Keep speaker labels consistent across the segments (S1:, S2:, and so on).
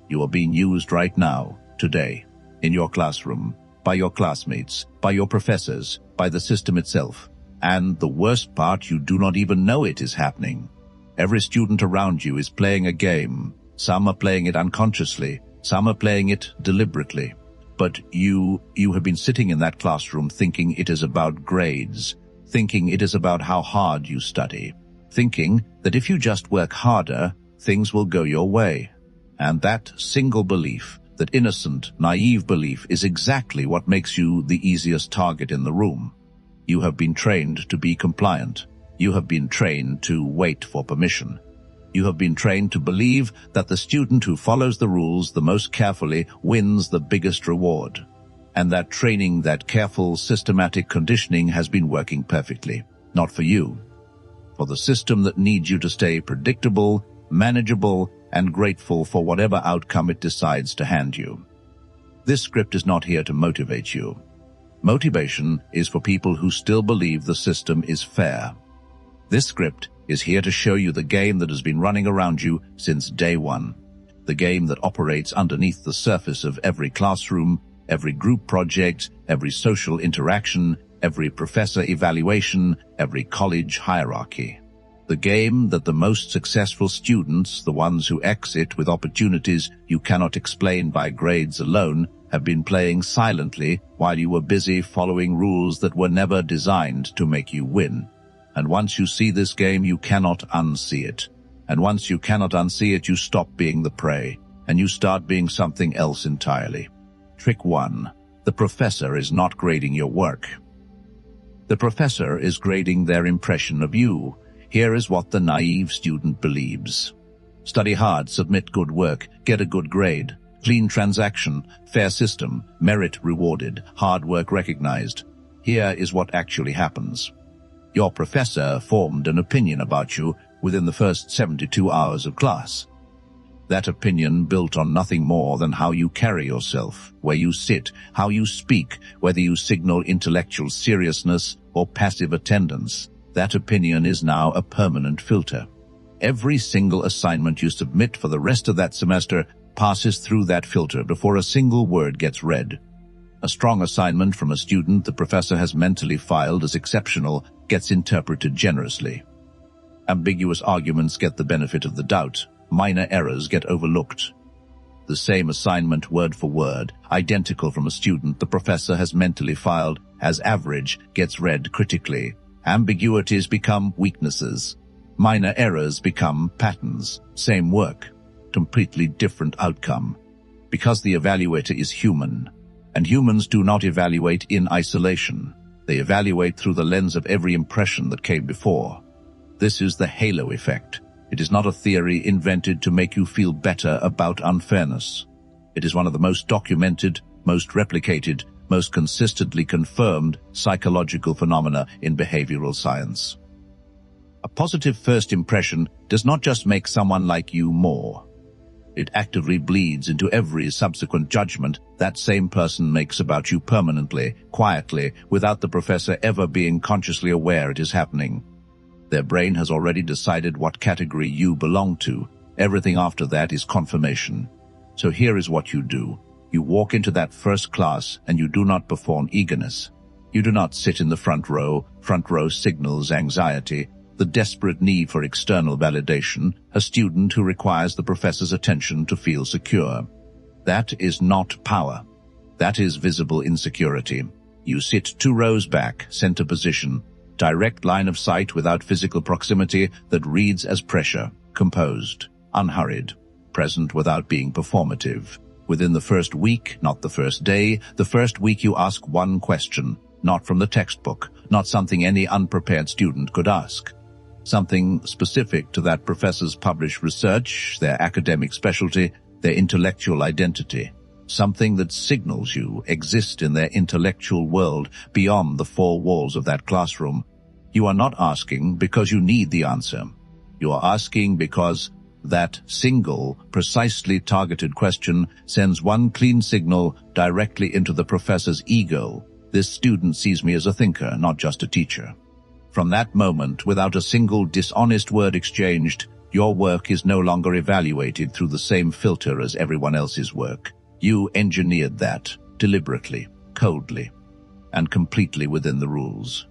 S1: You are being used right now, today, in your classroom, by your classmates, by your professors, by the system itself. And the worst part, you do not even know it is happening. Every student around you is playing a game. Some are playing it unconsciously, some are playing it deliberately. But you have been sitting in that classroom thinking it is about grades, thinking it is about how hard you study, thinking that if you just work harder, things will go your way. And that single belief, that innocent, naive belief, is exactly what makes you the easiest target in the room. You have been trained to be compliant. You have been trained to wait for permission. You have been trained to believe that the student who follows the rules the most carefully wins the biggest reward. And that training, that careful, systematic conditioning has been working perfectly. Not for you. For the system that needs you to stay predictable, manageable, and grateful for whatever outcome it decides to hand you. This script is not here to motivate you. Motivation is for people who still believe the system is fair. This script is here to show you the game that has been running around you since day one. The game that operates underneath the surface of every classroom, every group project, every social interaction, every professor evaluation, every college hierarchy. The game that the most successful students, the ones who exit with opportunities you cannot explain by grades alone, have been playing silently while you were busy following rules that were never designed to make you win. And once you see this game, you cannot unsee it. And once you cannot unsee it, you stop being the prey, and you start being something else entirely. Trick 1. The professor is not grading your work. The professor is grading their impression of you. Here is what the naive student believes. Study hard, submit good work, get a good grade, clean transaction, fair system, merit rewarded, hard work recognized. Here is what actually happens. Your professor formed an opinion about you within the first 72 hours of class. That opinion built on nothing more than how you carry yourself, where you sit, how you speak, whether you signal intellectual seriousness or passive attendance. That opinion is now a permanent filter. Every single assignment you submit for the rest of that semester passes through that filter before a single word gets read. A strong assignment from a student the professor has mentally filed as exceptional gets interpreted generously. Ambiguous arguments get the benefit of the doubt. Minor errors get overlooked. The same assignment, word for word, identical from a student the professor has mentally filed as average, gets read critically. Ambiguities become weaknesses. Minor errors become patterns. Same work, completely different outcome. Because the evaluator is human, and humans do not evaluate in isolation. They evaluate through the lens of every impression that came before. This is the halo effect. It is not a theory invented to make you feel better about unfairness. It is one of the most documented, most replicated, most consistently confirmed psychological phenomena in behavioral science. A positive first impression does not just make someone like you more. It actively bleeds into every subsequent judgment that same person makes about you permanently, quietly, without the professor ever being consciously aware it is happening. Their brain has already decided what category you belong to. Everything after that is confirmation. So here is what you do. You walk into that first class and you do not perform eagerness. You do not sit in the front row. Front row signals anxiety, the desperate need for external validation, a student who requires the professor's attention to feel secure. That is not power. That is visible insecurity. You sit 2 rows back, center position, direct line of sight without physical proximity that reads as pressure, composed, unhurried, present without being performative. Within the first week, not the first day, the first week you ask one question, not from the textbook, not something any unprepared student could ask. Something specific to that professor's published research, their academic specialty, their intellectual identity. Something that signals you exist in their intellectual world beyond the 4 walls of that classroom. You are not asking because you need the answer. You are asking because that single, precisely targeted question sends one clean signal directly into the professor's ego. This student sees me as a thinker, not just a teacher. From that moment, without a single dishonest word exchanged, Your work is no longer evaluated through the same filter as everyone else's work. You engineered that, deliberately, coldly, and completely within the rules.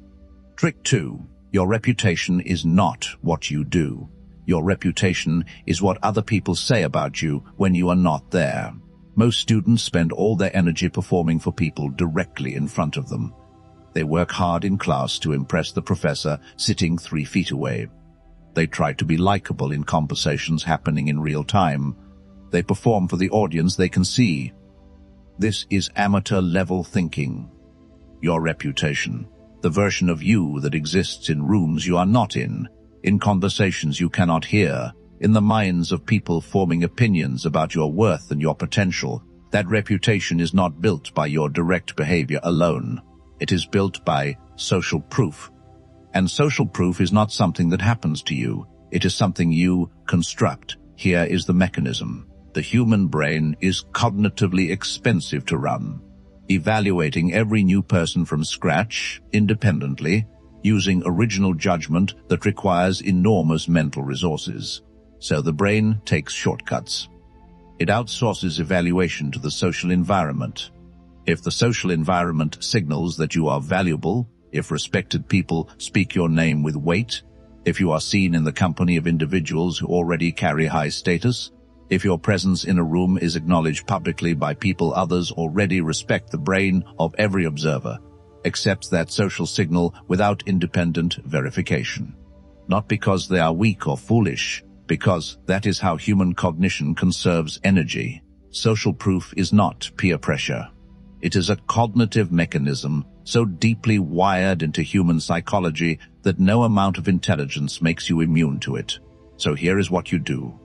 S1: Trick 2. Your reputation is not what you do. Your reputation is what other people say about you when you are not there. Most students spend all their energy performing for people directly in front of them. They work hard in class to impress the professor sitting 3 feet away. They try to be likable in conversations happening in real time. They perform for the audience they can see. This is amateur-level thinking. Your reputation, the version of you that exists in rooms you are not in conversations you cannot hear, in the minds of people forming opinions about your worth and your potential, that reputation is not built by your direct behavior alone. It is built by social proof. And social proof is not something that happens to you. It is something you construct. Here is the mechanism. The human brain is cognitively expensive to run. Evaluating every new person from scratch, independently, using original judgment that requires enormous mental resources. So the brain takes shortcuts. It outsources evaluation to the social environment. If the social environment signals that you are valuable, if respected people speak your name with weight, if you are seen in the company of individuals who already carry high status, if your presence in a room is acknowledged publicly by people others already respect, the brain of every observer accepts that social signal without independent verification. Not because they are weak or foolish, because that is how human cognition conserves energy. Social proof is not peer pressure. It is a cognitive mechanism so deeply wired into human psychology that no amount of intelligence makes you immune to it. So here is what you do.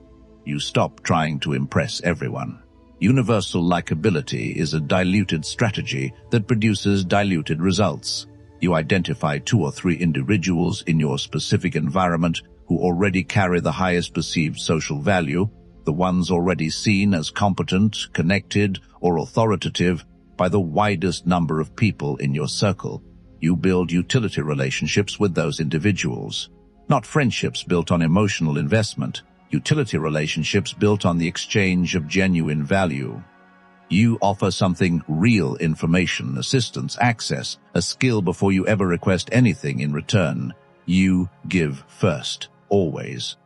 S1: You stop trying to impress everyone. Universal likability is a diluted strategy that produces diluted results. You identify 2 or 3 individuals in your specific environment who already carry the highest perceived social value, the ones already seen as competent, connected, or authoritative by the widest number of people in your circle. You build utility relationships with those individuals, not friendships built on emotional investment. Utility relationships built on the exchange of genuine value. You offer something real: information, assistance, access, a skill before you ever request anything in return. You give first, always.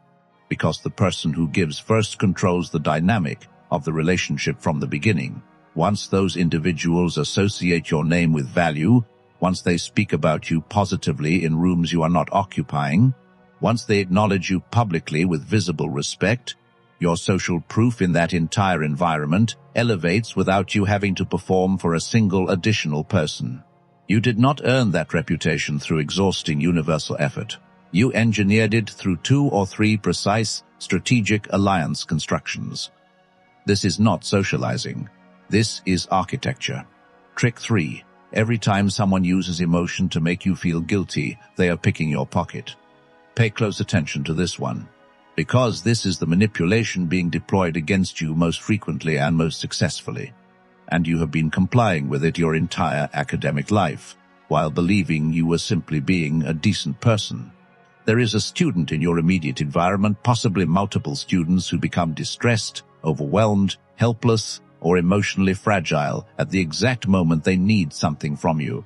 S1: Because the person who gives first controls the dynamic of the relationship from the beginning. Once those individuals associate your name with value, once they speak about you positively in rooms you are not occupying, once they acknowledge you publicly with visible respect, your social proof in that entire environment elevates without you having to perform for a single additional person. You did not earn that reputation through exhausting universal effort. You engineered it through 2 or 3 precise, strategic alliance constructions. This is not socializing. This is architecture. Trick 3. Every time someone uses emotion to make you feel guilty, they are picking your pocket. Pay close attention to this one, because this is the manipulation being deployed against you most frequently and most successfully, and you have been complying with it your entire academic life, while believing you were simply being a decent person. There is a student in your immediate environment, possibly multiple students, who become distressed, overwhelmed, helpless, or emotionally fragile at the exact moment they need something from you.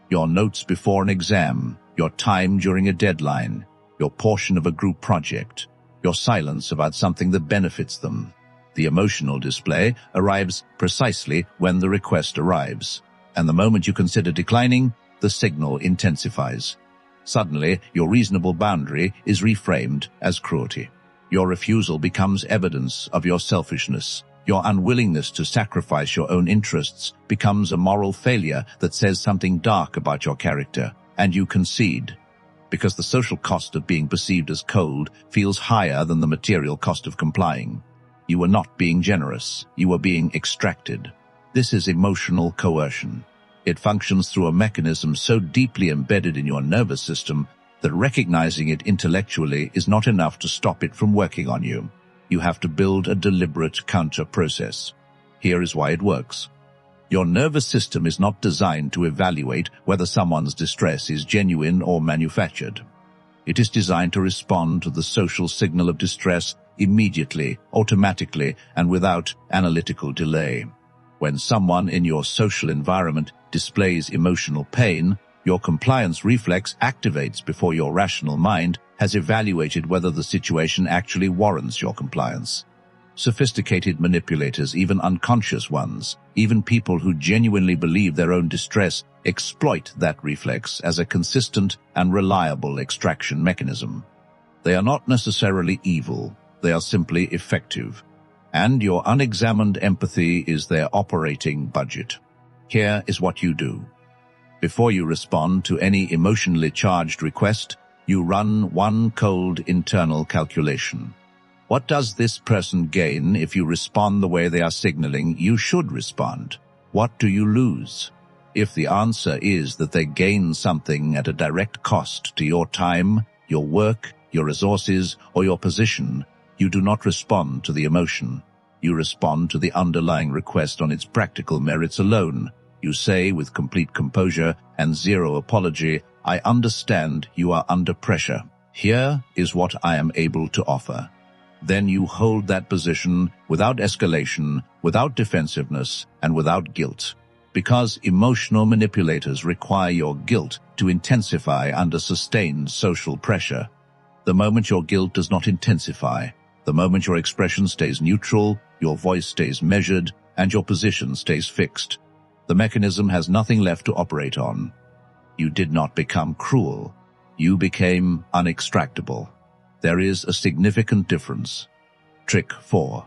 S1: Your notes before an exam, your time during a deadline, your portion of a group project, your silence about something that benefits them. The emotional display arrives precisely when the request arrives, and the moment you consider declining, the signal intensifies. Suddenly, your reasonable boundary is reframed as cruelty. Your refusal becomes evidence of your selfishness. Your unwillingness to sacrifice your own interests becomes a moral failure that says something dark about your character, and you concede. Because the social cost of being perceived as cold feels higher than the material cost of complying. You are not being generous. You are being extracted. This is emotional coercion. It functions through a mechanism so deeply embedded in your nervous system that recognizing it intellectually is not enough to stop it from working on you. You have to build a deliberate counter process. Here is why it works. Your nervous system is not designed to evaluate whether someone's distress is genuine or manufactured. It is designed to respond to the social signal of distress immediately, automatically, and without analytical delay. When someone in your social environment displays emotional pain, your compliance reflex activates before your rational mind has evaluated whether the situation actually warrants your compliance. Sophisticated manipulators, even unconscious ones, even people who genuinely believe their own distress, exploit that reflex as a consistent and reliable extraction mechanism. They are not necessarily evil, they are simply effective. And your unexamined empathy is their operating budget. Here is what you do. Before you respond to any emotionally charged request, you run one cold internal calculation. What does this person gain if you respond the way they are signaling you should respond? What do you lose? If the answer is that they gain something at a direct cost to your time, your work, your resources, or your position, you do not respond to the emotion. You respond to the underlying request on its practical merits alone. You say with complete composure and zero apology, "I understand you are under pressure. Here is what I am able to offer." Then you hold that position without escalation, without defensiveness, and without guilt. Because emotional manipulators require your guilt to intensify under sustained social pressure. The moment your guilt does not intensify, the moment your expression stays neutral, your voice stays measured, and your position stays fixed, the mechanism has nothing left to operate on. You did not become cruel. You became unextractable. There is a significant difference. Trick 4.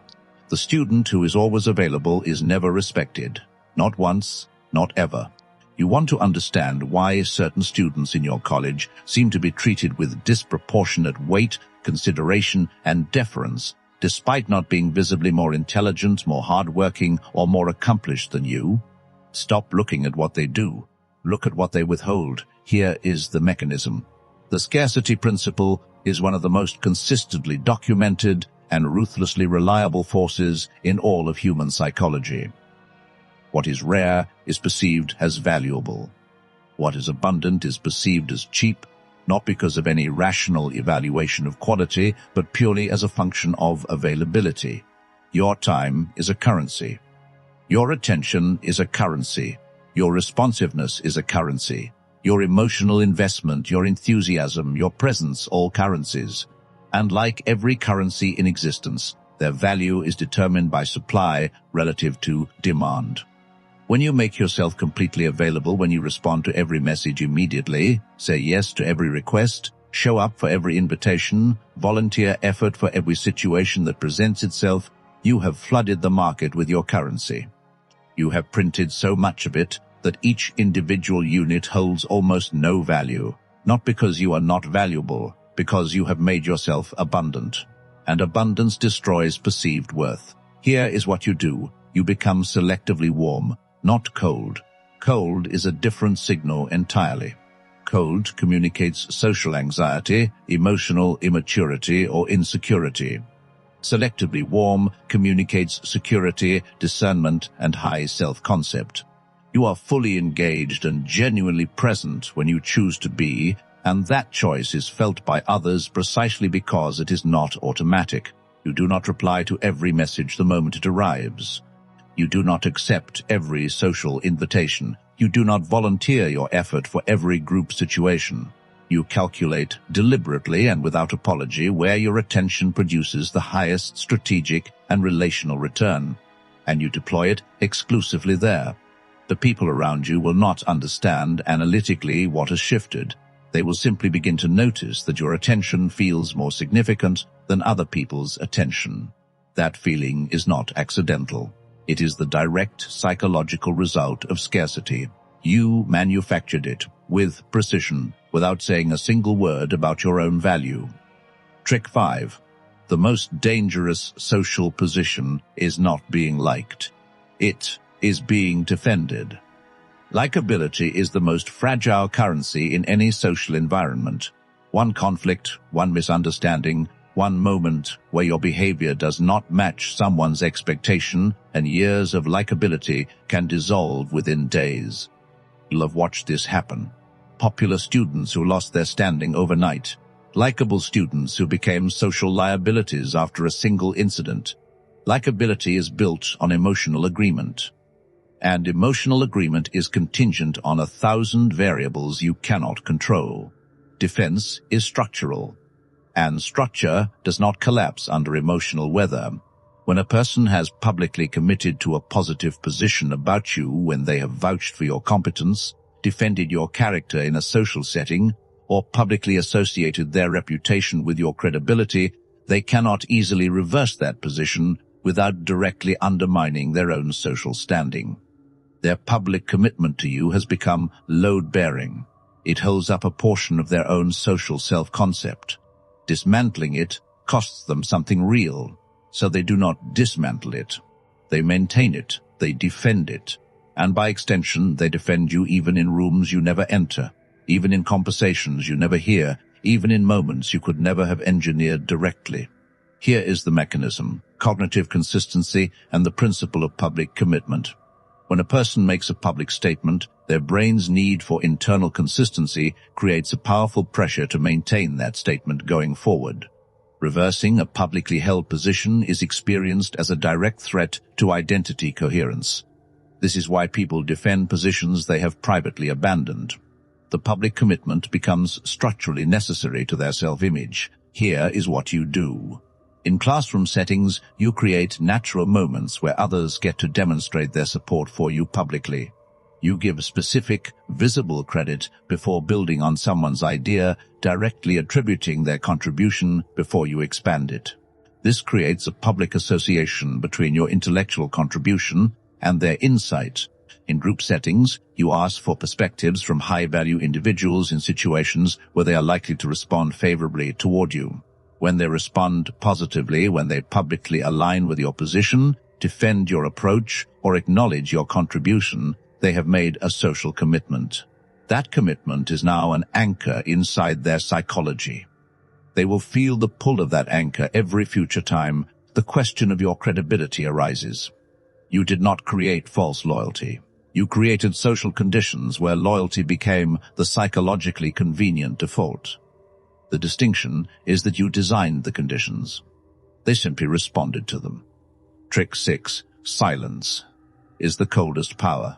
S1: The student who is always available is never respected. Not once, not ever. You want to understand why certain students in your college seem to be treated with disproportionate weight, consideration, and deference, despite not being visibly more intelligent, more hardworking, or more accomplished than you. Stop looking at what they do. Look at what they withhold. Here is the mechanism. The scarcity principle is one of the most consistently documented and ruthlessly reliable forces in all of human psychology. What is rare is perceived as valuable. What is abundant is perceived as cheap, not because of any rational evaluation of quality, but purely as a function of availability. Your time is a currency. Your attention is a currency. Your responsiveness is a currency. Your emotional investment, your enthusiasm, your presence, all currencies. And like every currency in existence, their value is determined by supply relative to demand. When you make yourself completely available, when you respond to every message immediately, say yes to every request, show up for every invitation, volunteer effort for every situation that presents itself, you have flooded the market with your currency. You have printed so much of it that each individual unit holds almost no value, not because you are not valuable, because you have made yourself abundant. And abundance destroys perceived worth. Here is what you do. You become selectively warm, not cold. Cold is a different signal entirely. Cold communicates social anxiety, emotional immaturity, or insecurity. Selectively warm communicates security, discernment, and high self-concept. You are fully engaged and genuinely present when you choose to be, and that choice is felt by others precisely because it is not automatic. You do not reply to every message the moment it arrives. You do not accept every social invitation. You do not volunteer your effort for every group situation. You calculate deliberately and without apology where your attention produces the highest strategic and relational return, and you deploy it exclusively there. The people around you will not understand analytically what has shifted. They will simply begin to notice that your attention feels more significant than other people's attention. That feeling is not accidental. It is the direct psychological result of scarcity. You manufactured it with precision, without saying a single word about your own value. Trick 5. The most dangerous social position is not being liked. It is being defended. Likability is the most fragile currency in any social environment. One conflict, one misunderstanding, one moment where your behavior does not match someone's expectation, and years of likability can dissolve within days. You'll have watched this happen. Popular students who lost their standing overnight. Likeable students who became social liabilities after a single incident. Likability is built on emotional agreement. And emotional agreement is contingent on 1,000 variables you cannot control. Defense is structural. And structure does not collapse under emotional weather. When a person has publicly committed to a positive position about you when they have vouched for your competence, defended your character in a social setting, or publicly associated their reputation with your credibility, they cannot easily reverse that position without directly undermining their own social standing. Their public commitment to you has become load-bearing. It holds up a portion of their own social self-concept. Dismantling it costs them something real, so they do not dismantle it. They maintain it, they defend it, and by extension they defend you even in rooms you never enter, even in conversations you never hear, even in moments you could never have engineered directly. Here is the mechanism: cognitive consistency and the principle of public commitment. When a person makes a public statement, their brain's need for internal consistency creates a powerful pressure to maintain that statement going forward. Reversing a publicly held position is experienced as a direct threat to identity coherence. This is why people defend positions they have privately abandoned. The public commitment becomes structurally necessary to their self-image. Here is what you do. In classroom settings, you create natural moments where others get to demonstrate their support for you publicly. You give specific, visible credit before building on someone's idea, directly attributing their contribution before you expand it. This creates a public association between your intellectual contribution and their insight. In group settings, you ask for perspectives from high-value individuals in situations where they are likely to respond favorably toward you. When they respond positively, when they publicly align with your position, defend your approach, or acknowledge your contribution, they have made a social commitment. That commitment is now an anchor inside their psychology. They will feel the pull of that anchor every future time the question of your credibility arises. You did not create false loyalty. You created social conditions where loyalty became the psychologically convenient default. The distinction is that you designed the conditions. They simply responded to them. Trick 6. Silence is the coldest power.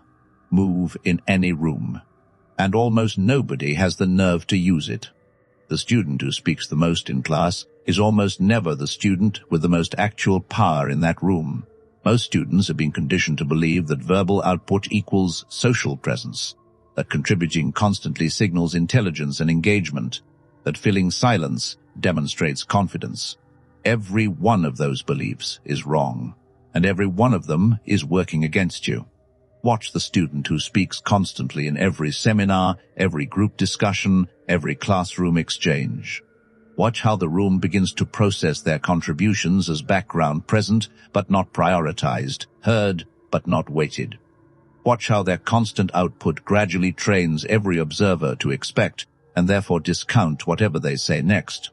S1: Move in any room, and almost nobody has the nerve to use it. The student who speaks the most in class is almost never the student with the most actual power in that room. Most students have been conditioned to believe that verbal output equals social presence, that contributing constantly signals intelligence and engagement, that filling silence demonstrates confidence. Every one of those beliefs is wrong, and every one of them is working against you. Watch the student who speaks constantly in every seminar, every group discussion, every classroom exchange. Watch how the room begins to process their contributions as background present but not prioritized, heard but not weighted. Watch how their constant output gradually trains every observer to expect and therefore discount whatever they say next.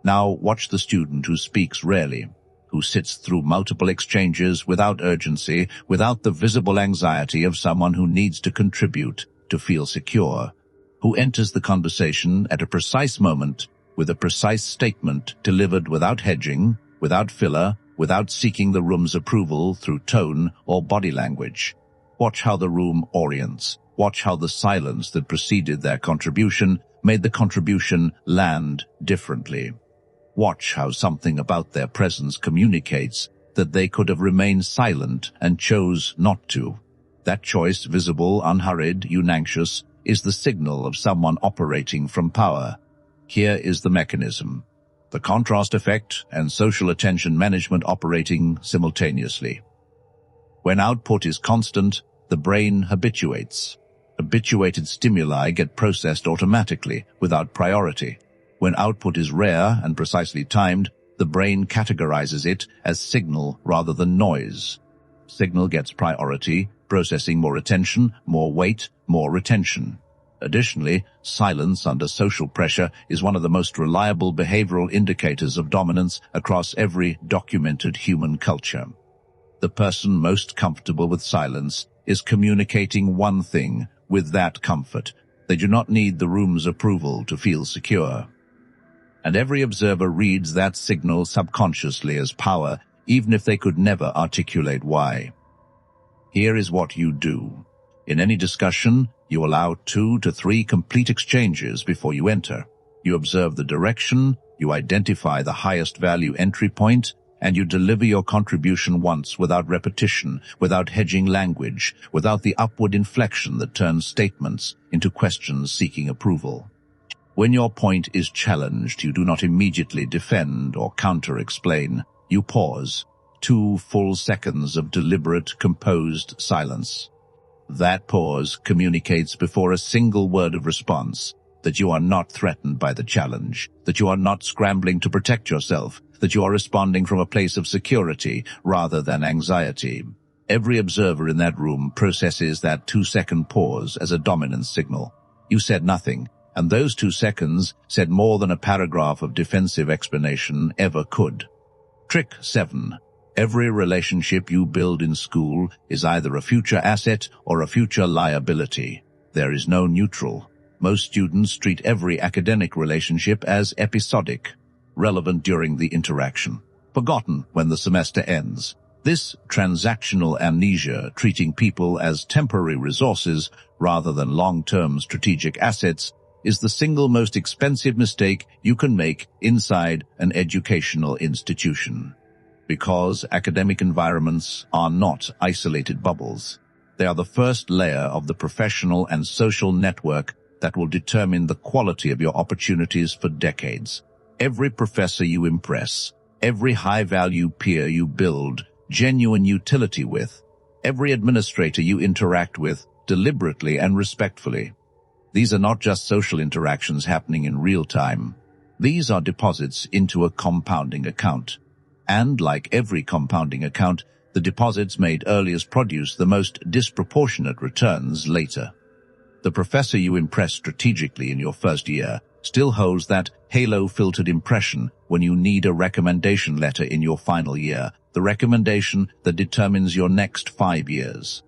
S1: Now watch the student who speaks rarely, who sits through multiple exchanges without urgency, without the visible anxiety of someone who needs to contribute, to feel secure, who enters the conversation at a precise moment with a precise statement delivered without hedging, without filler, without seeking the room's approval through tone or body language. Watch how the room orients. Watch how the silence that preceded their contribution made the contribution land differently. Watch how something about their presence communicates that they could have remained silent and chose not to. That choice, visible, unhurried, unanxious, is the signal of someone operating from power. Here is the mechanism: the contrast effect and social attention management operating simultaneously. When output is constant, the brain habituates. Habituated stimuli get processed automatically, without priority. When output is rare and precisely timed, the brain categorizes it as signal rather than noise. Signal gets priority, processing more attention, more weight, more retention. Additionally, silence under social pressure is one of the most reliable behavioral indicators of dominance across every documented human culture. The person most comfortable with silence is communicating one thing with that comfort. They do not need the room's approval to feel secure. and every observer reads that signal subconsciously as power, even if they could never articulate why. Here is what you do. In any discussion, you allow 2 to 3 complete exchanges before you enter. You observe the direction, you identify the highest value entry point, and you deliver your contribution once without repetition, without hedging language, without the upward inflection that turns statements into questions seeking approval. When your point is challenged, you do not immediately defend or counter-explain. You pause. 2 full seconds of deliberate, composed silence. That pause communicates before a single word of response that you are not threatened by the challenge, that you are not scrambling to protect yourself, that you are responding from a place of security rather than anxiety. Every observer in that room processes that 2-second pause as a dominance signal. You said nothing, and those 2 seconds said more than a paragraph of defensive explanation ever could. Trick 7. Every relationship you build in school is either a future asset or a future liability. There is no neutral. Most students treat every academic relationship as episodic, relevant during the interaction, forgotten when the semester ends. This transactional amnesia, treating people as temporary resources rather than long-term strategic assets, is the single most expensive mistake you can make inside an educational institution. Because academic environments are not isolated bubbles. They are the first layer of the professional and social network that will determine the quality of your opportunities for decades. Every professor you impress, every high-value peer you build genuine utility with, every administrator you interact with deliberately and respectfully. These are not just social interactions happening in real time. These are deposits into a compounding account. And like every compounding account, the deposits made earliest produce the most disproportionate returns later. The professor you impress strategically in your first year still holds that halo-filtered impression when you need a recommendation letter in your final year, the recommendation that determines your next 5 years.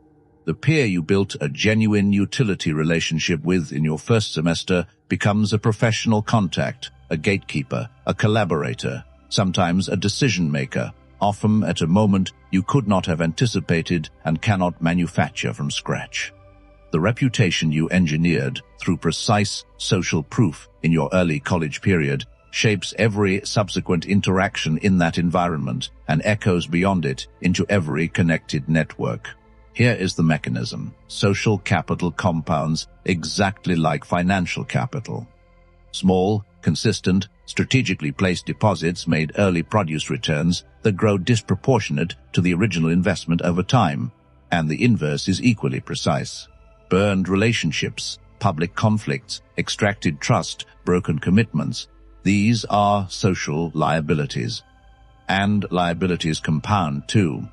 S1: The peer you built a genuine utility relationship with in your first semester becomes a professional contact, a gatekeeper, a collaborator, sometimes a decision-maker, often at a moment you could not have anticipated and cannot manufacture from scratch. The reputation you engineered through precise social proof in your early college period shapes every subsequent interaction in that environment and echoes beyond it into every connected network. Here is the mechanism. Social capital compounds exactly like financial capital. Small, consistent, strategically placed deposits made early produce returns that grow disproportionate to the original investment over time, and the inverse is equally precise. Burned relationships, public conflicts, extracted trust, broken commitments. These are social liabilities. And liabilities compound too.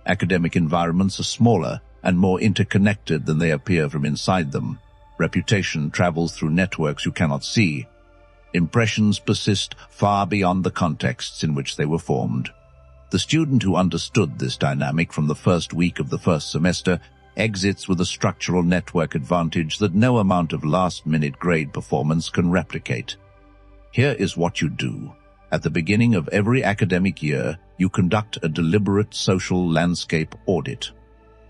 S1: Academic environments are smaller and more interconnected than they appear from inside them. Reputation travels through networks you cannot see. Impressions persist far beyond the contexts in which they were formed. The student who understood this dynamic from the first week of the first semester exits with a structural network advantage that no amount of last-minute grade performance can replicate. Here is what you do. At the beginning of every academic year, you conduct a deliberate social landscape audit.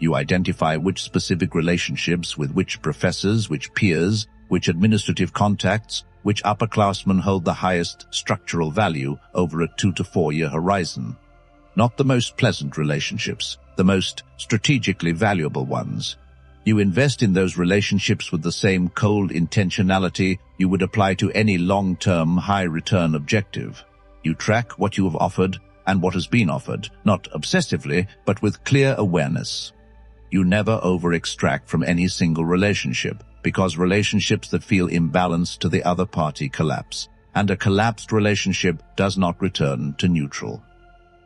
S1: You identify which specific relationships with which professors, which peers, which administrative contacts, which upperclassmen hold the highest structural value over a 2 to 4 year horizon. Not the most pleasant relationships, the most strategically valuable ones. You invest in those relationships with the same cold intentionality you would apply to any long-term high-return objective. You track what you have offered and what has been offered, not obsessively, but with clear awareness. You never over-extract from any single relationship, because relationships that feel imbalanced to the other party collapse, and a collapsed relationship does not return to neutral.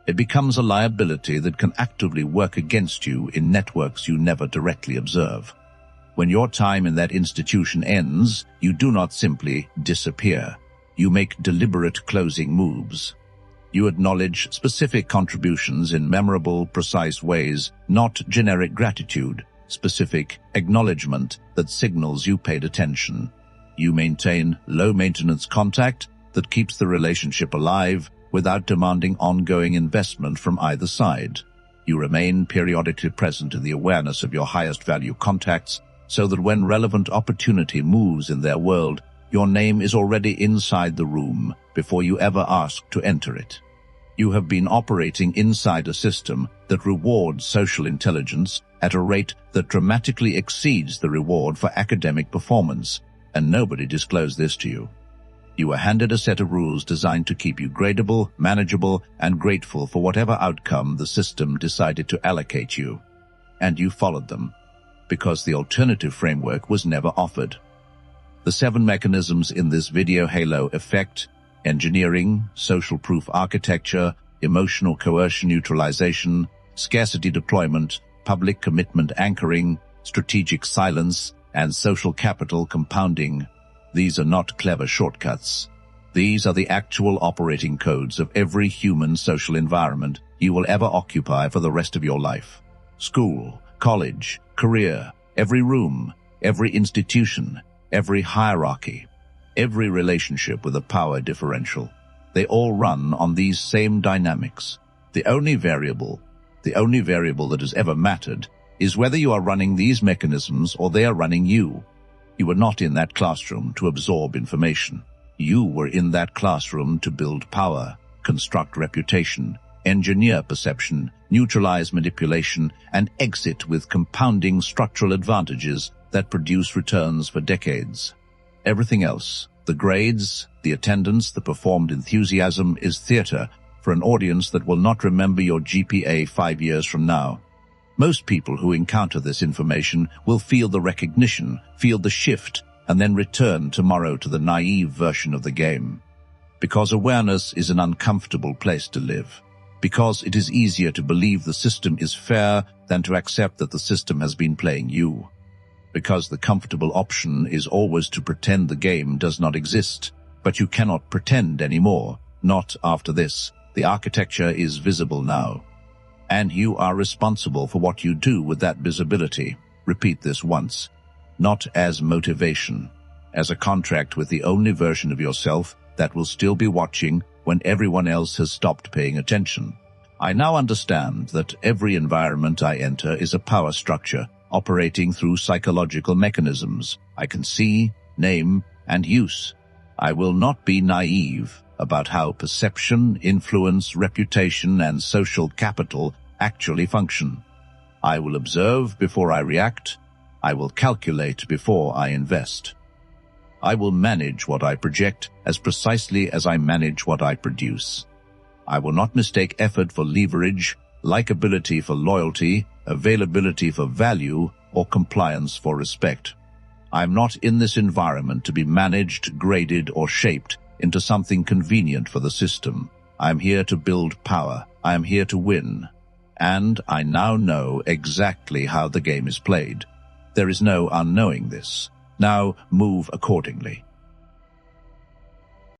S1: It becomes a liability that can actively work against you in networks you never directly observe. When your time in that institution ends, you do not simply disappear. You make deliberate closing moves. You acknowledge specific contributions in memorable, precise ways, not generic gratitude, specific acknowledgement that signals you paid attention. You maintain low-maintenance contact that keeps the relationship alive without demanding ongoing investment from either side. You remain periodically present in the awareness of your highest value contacts, so that when relevant opportunity moves in their world, your name is already inside the room before you ever ask to enter it. You have been operating inside a system that rewards social intelligence at a rate that dramatically exceeds the reward for academic performance, and nobody disclosed this to you. You were handed a set of rules designed to keep you gradable, manageable, and grateful for whatever outcome the system decided to allocate you. And you followed them, because the alternative framework was never offered. The 7 mechanisms in this video halo effect: engineering, social proof architecture, emotional coercion neutralization, scarcity deployment, public commitment anchoring, strategic silence, and social capital compounding. These are not clever shortcuts. These are the actual operating codes of every human social environment you will ever occupy for the rest of your life. School, college, career, every room, every institution, every hierarchy, every relationship with a power differential. They all run on these same dynamics. The only variable that has ever mattered is whether you are running these mechanisms or they are running you. You were not in that classroom to absorb information. You were in that classroom to build power, construct reputation, engineer perception, neutralize manipulation, and exit with compounding structural advantages that produce returns for decades. Everything else, the grades, the attendance, the performed enthusiasm, is theater for an audience that will not remember your GPA 5 years from now. Most people who encounter this information will feel the recognition, feel the shift, and then return tomorrow to the naive version of the game. Because awareness is an uncomfortable place to live. Because it is easier to believe the system is fair than to accept that the system has been playing you. Because the comfortable option is always to pretend the game does not exist, but you cannot pretend anymore, not after this. The architecture is visible now. And you are responsible for what you do with that visibility. Repeat this once. Not as motivation, as a contract with the only version of yourself that will still be watching when everyone else has stopped paying attention. I now understand that every environment I enter is a power structure operating through psychological mechanisms I can see, name, and use. I will not be naive about how perception, influence, reputation, and social capital actually function. I will observe before I react. I will calculate before I invest. I will manage what I project as precisely as I manage what I produce. I will not mistake effort for leverage, likability for loyalty, availability for value, or compliance for respect. I am not in this environment to be managed, graded, or shaped into something convenient for the system. I am here to build power. I am here to win. And I now know exactly how the game is played. There is no unknowing this. Now move accordingly.